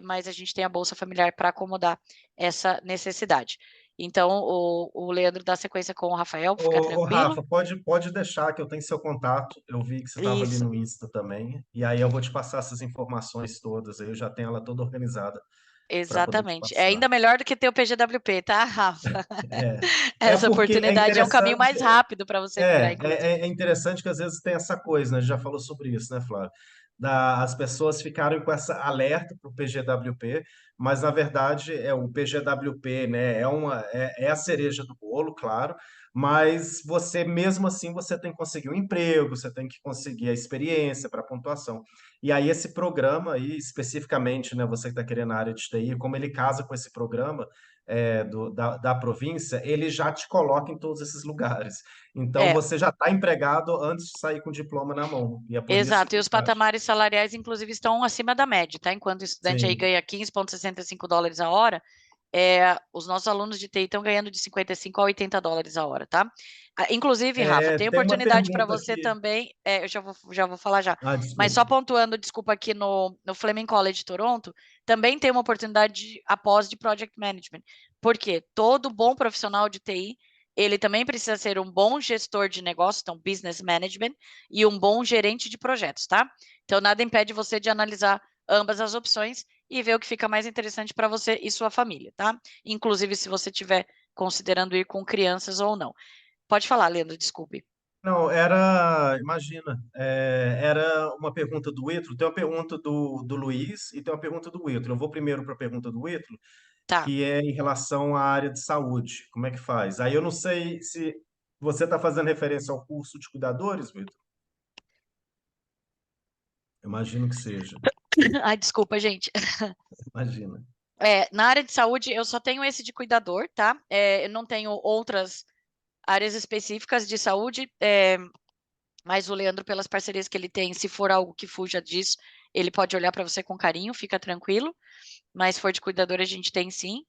Mas a gente tem a Bolsa Familiar para acomodar essa necessidade. Então, o Leandro dá sequência com o Rafael, fica Ô, tranquilo. Rafa, pode deixar que eu tenho seu contato. Eu vi que você estava ali Isso, no Insta também. E aí eu vou te passar essas informações todas. Aí eu já tenho ela toda organizada para poder te exatamente. É passar. ainda melhor do que ter o PGWP, tá, Rafa? É, é Essa porque é oportunidade é um caminho interessante. mais rápido para você migrar, inclusive. É interessante que às vezes tem essa coisa, né? A gente já falou sobre isso, né, Flávio? As pessoas ficaram com essa alerta para o PGWP, mas na verdade o PGWP, né? É a cereja do bolo, claro, mas você mesmo assim você tem que conseguir um emprego, você tem que conseguir a experiência para pontuação. E aí esse programa aí, especificamente, né? Você que está querendo a área de TI, como ele casa com esse programa da província, ele já te coloca em todos esses lugares. Então É, você já está empregado antes de sair com o diploma na mão. E é por isso exato. que E ele os encaixa. patamares salariais, inclusive, estão acima da média, tá? Enquanto o estudante aí Sim. ganha $15,65 a hora, os nossos alunos de TI estão ganhando de $55 a $80 a hora, tá? Inclusive, Rafa, tem Tem uma oportunidade para pergunta você aqui. também, eu já vou falar já, Ah, mas só desculpa. pontuando, desculpa, aqui no Fleming College Toronto, também tem uma oportunidade após de Project Management, porque todo bom profissional de TI, ele também precisa ser um bom gestor de negócio, então Business Management, e um bom gerente de projetos, tá? Então, nada impede você de analisar ambas as opções e ver o que fica mais interessante para você e sua família, tá? Inclusive, se você estiver considerando ir com crianças ou não. Pode falar, Leandro, desculpe. Não, imagina, era uma pergunta do Ítalo, tem uma pergunta do Luiz e tem uma pergunta do Ítalo. Eu vou primeiro para a pergunta do Ítalo, Tá. que é em relação à área de saúde. Como é que faz? Aí eu não sei se você está fazendo referência ao curso de cuidadores, Ítalo. Imagino que seja. Ai, desculpa, gente. Imagina. Na área de saúde, eu só tenho esse de cuidador, tá? Eu não tenho outras áreas específicas de saúde, mas o Leandro, pelas parcerias que ele tem, se for algo que fuja disso, ele pode olhar para você com carinho, fica tranquilo. Mas se for de cuidador, a gente tem sim.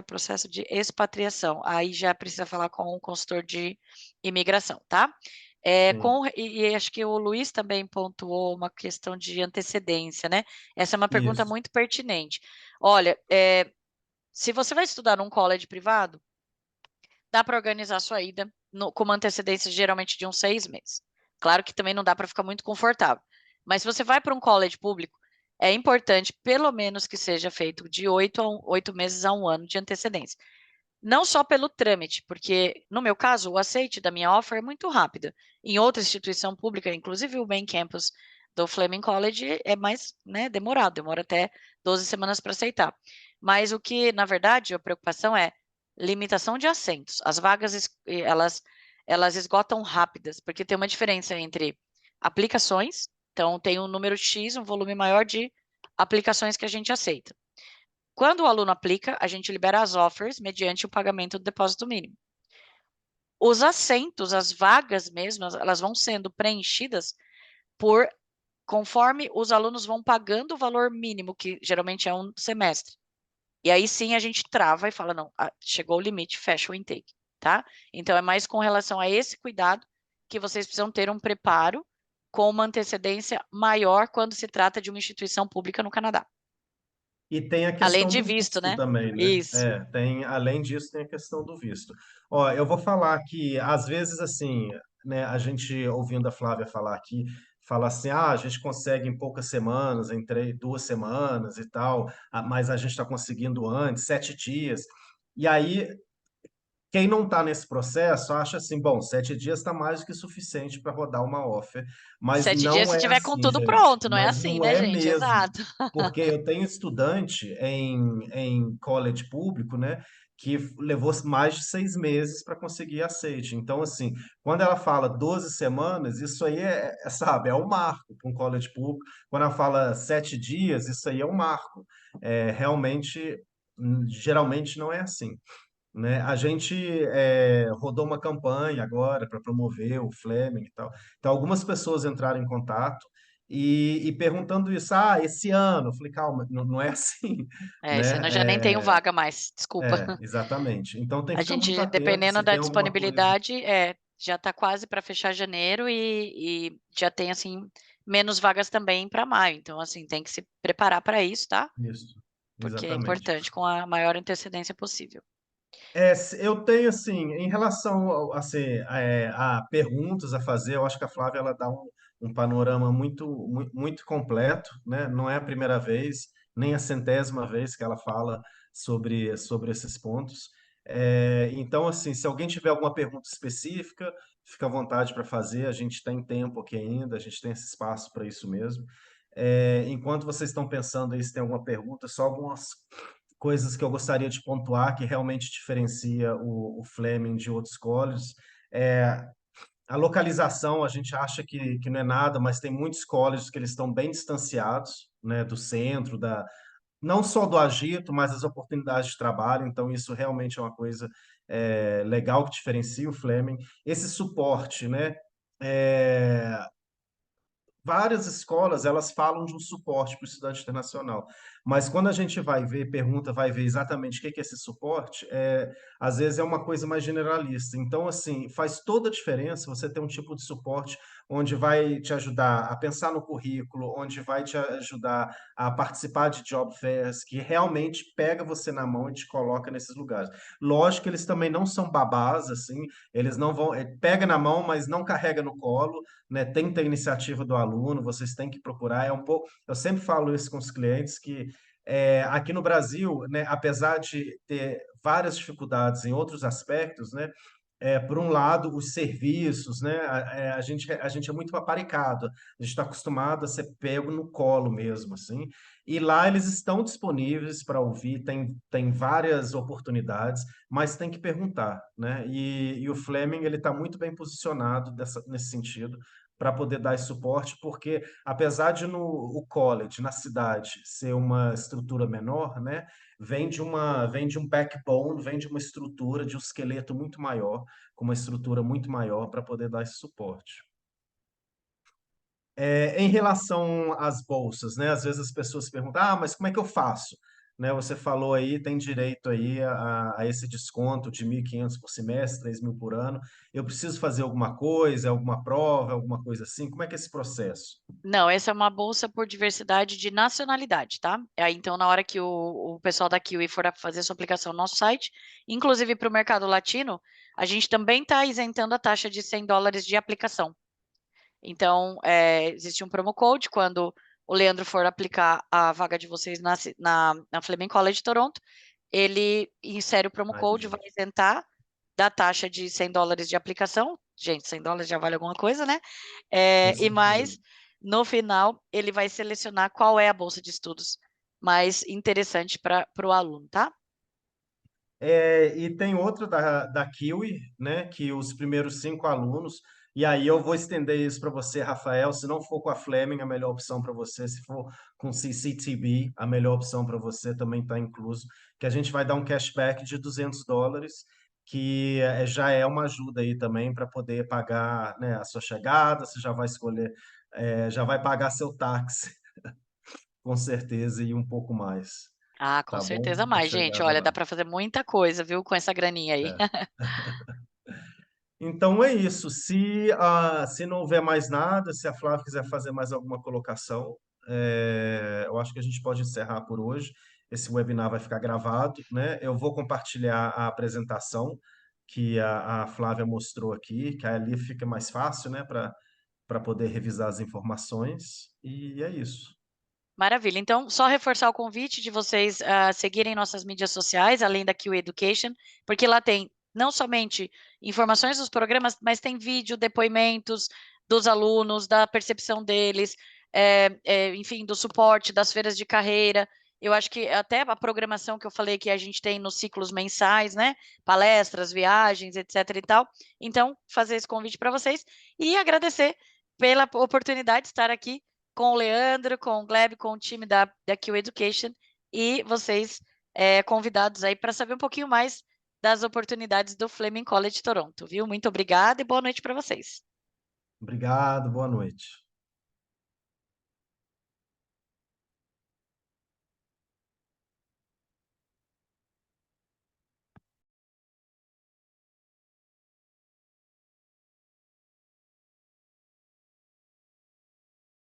Processo de expatriação. Aí já precisa falar com o consultor de imigração, tá? Sim. E acho que o Luiz também pontuou uma questão de antecedência, né? Essa é uma pergunta Isso. muito pertinente. Olha, se você vai estudar num college privado, dá para organizar a sua ida com uma antecedência geralmente de uns 6 meses. Claro que também não dá para ficar muito confortável. Mas se você vai para um college público, é importante, pelo menos, que seja feito de 8 meses a 1 ano de antecedência. Não só pelo trâmite, porque, no meu caso, o aceite da minha offer é muito rápido. Em outra instituição pública, inclusive o main campus do Fleming College, é mais, né, demorado, demora até 12 semanas para aceitar. Mas o que, na verdade, a preocupação é limitação de assentos. As vagas, elas esgotam rápidas, porque tem uma diferença entre aplicações, então tem um número X, um volume maior de aplicações que a gente aceita. Quando o aluno aplica, a gente libera as offers mediante o pagamento do depósito mínimo. Os assentos, as vagas mesmo, elas vão sendo preenchidas conforme os alunos vão pagando o valor mínimo, que geralmente é um semestre. E aí sim a gente trava e fala, não, chegou o limite, fecha o intake, tá? Então é mais com relação a esse cuidado que vocês precisam ter um preparo com uma antecedência maior quando se trata de uma instituição pública no Canadá. E tem a Além questão de do visto, visto né? também, né? Isso. Além disso, tem a questão do visto. Ó, eu vou falar que, às vezes, assim, né, a gente, ouvindo a Flávia falar aqui, fala assim, a gente consegue em poucas semanas, em 2 semanas e tal, mas a gente está conseguindo antes, 7 dias. E aí, quem não está nesse processo acha assim, bom, 7 dias está mais do que suficiente para rodar uma offer, mas 7 dias não se é tiver com assim, tudo gente. pronto, não é Mas assim, não né, é gente? mesmo, Exato. porque eu tenho estudante em college público, né, que levou mais de 6 meses para conseguir aceite. Então, assim, quando ela fala 12 semanas, isso aí sabe, é um marco para um college público. Quando ela fala 7 dias, isso aí é um marco. Realmente, geralmente não é assim, né? A gente rodou uma campanha agora para promover o Fleming e tal. Então, algumas pessoas entraram em contato e perguntando isso, esse ano. Eu falei, calma, não, não é assim, Esse ano eu né? já nem tenho vaga mais, desculpa. Exatamente. Então, tem que A ficar muito gente, atento dependendo se da tem alguma coisa. disponibilidade, já está quase para fechar janeiro e já tem, assim, menos vagas também para maio. Então, assim, tem que se preparar para isso, tá? Isso, Porque é exatamente. importante com a maior antecedência possível. Eu tenho, assim, em relação assim, a perguntas a fazer, eu acho que a Flávia ela dá um panorama muito completo, né? Não é a primeira vez, nem a 100ª vez que ela fala sobre esses pontos. Então, assim, se alguém tiver alguma pergunta específica, fica à vontade para fazer, a gente tem tempo aqui ainda, a gente tem esse espaço para isso mesmo. Enquanto vocês estão pensando aí se tem alguma pergunta, só algumas coisas que eu gostaria de pontuar que realmente diferencia o Fleming de outros colleges. É, a localização, a gente acha que não é nada, mas tem muitos colleges que eles estão bem distanciados, né, do centro, não só do agito, mas das oportunidades de trabalho. Então, isso realmente é uma coisa legal que diferencia o Fleming. Esse suporte, né? É, várias escolas elas falam de um suporte para o estudante internacional, mas quando a gente vai ver, pergunta, vai ver exatamente o que é esse suporte, às vezes é uma coisa mais generalista. Então, assim, faz toda a diferença você ter um tipo de suporte onde vai te ajudar a pensar no currículo, onde vai te ajudar a participar de job fairs, que realmente pega você na mão e te coloca nesses lugares. Lógico que eles também não são babás, assim, eles não vão, pega na mão, mas não carrega no colo, né? Tenta a iniciativa do aluno, vocês têm que procurar. É um pouco, eu sempre falo isso com os clientes que aqui no Brasil, né, apesar de ter várias dificuldades em outros aspectos, né, por um lado, os serviços, né? A gente é muito paparicado, a gente está acostumado a ser pego no colo mesmo, assim. E lá eles estão disponíveis para ouvir, tem várias oportunidades, mas tem que perguntar, né? E o Fleming ele está muito bem posicionado nesse sentido para poder dar esse suporte, porque apesar de o college na cidade ser uma estrutura menor, né? Vem de um backbone, vem de uma estrutura, de um esqueleto muito maior, com uma estrutura muito maior para poder dar esse suporte. Em relação às bolsas, né? Às vezes as pessoas perguntam, mas como é que eu faço? Né? Você falou aí, tem direito aí a esse desconto de 1.500 por semestre, 3.000 por ano. Eu preciso fazer alguma coisa, alguma prova, alguma coisa assim? Como é que é esse processo? Não, essa é uma bolsa por diversidade de nacionalidade, tá? Aí, então, na hora que o pessoal da Kiwi for fazer sua aplicação no nosso site, inclusive para o mercado latino, a gente também está isentando a taxa de $100 de aplicação. Então, existe um promo code quando o Leandro for aplicar a vaga de vocês na Fleming College Toronto, ele insere o promo code, vai isentar da taxa de $100 de aplicação. Gente, $100 já vale alguma coisa, né? E mais, no final, ele vai selecionar qual é a bolsa de estudos mais interessante para o aluno, tá? E tem outra da Kiwi, né? Que os primeiros 5 alunos, e aí eu vou estender isso para você, Rafael. Se não for com a Fleming, a melhor opção para você. Se for com CCTB, a melhor opção para você também está incluso. Que a gente vai dar um cashback de $200, que já é uma ajuda aí também para poder pagar, né, a sua chegada. Você já vai escolher, já vai pagar seu táxi, com certeza, e um pouco mais. Ah, com Tá bom? certeza A mais, gente. chegada Olha, lá. dá para fazer muita coisa, viu, com essa graninha aí. É. Então é isso. Se não houver mais nada, se a Flávia quiser fazer mais alguma colocação, eu acho que a gente pode encerrar por hoje. Esse webinar vai ficar gravado, né? Eu vou compartilhar a apresentação que a Flávia mostrou aqui, que ali fica mais fácil, né, para poder revisar as informações. E é isso. Maravilha. Então, só reforçar o convite de vocês seguirem nossas mídias sociais, além da QA Education, porque lá tem não somente informações dos programas, mas tem vídeo, depoimentos dos alunos, da percepção deles, enfim, do suporte, das feiras de carreira. Eu acho que até a programação que eu falei que a gente tem nos ciclos mensais, né? Palestras, viagens, etc. e tal. Então, fazer esse convite para vocês e agradecer pela oportunidade de estar aqui com o Leandro, com o Gleb, com o time da Q Education e vocês convidados aí para saber um pouquinho mais das oportunidades do Fleming College Toronto, viu? Muito obrigada e boa noite para vocês. Obrigado, boa noite.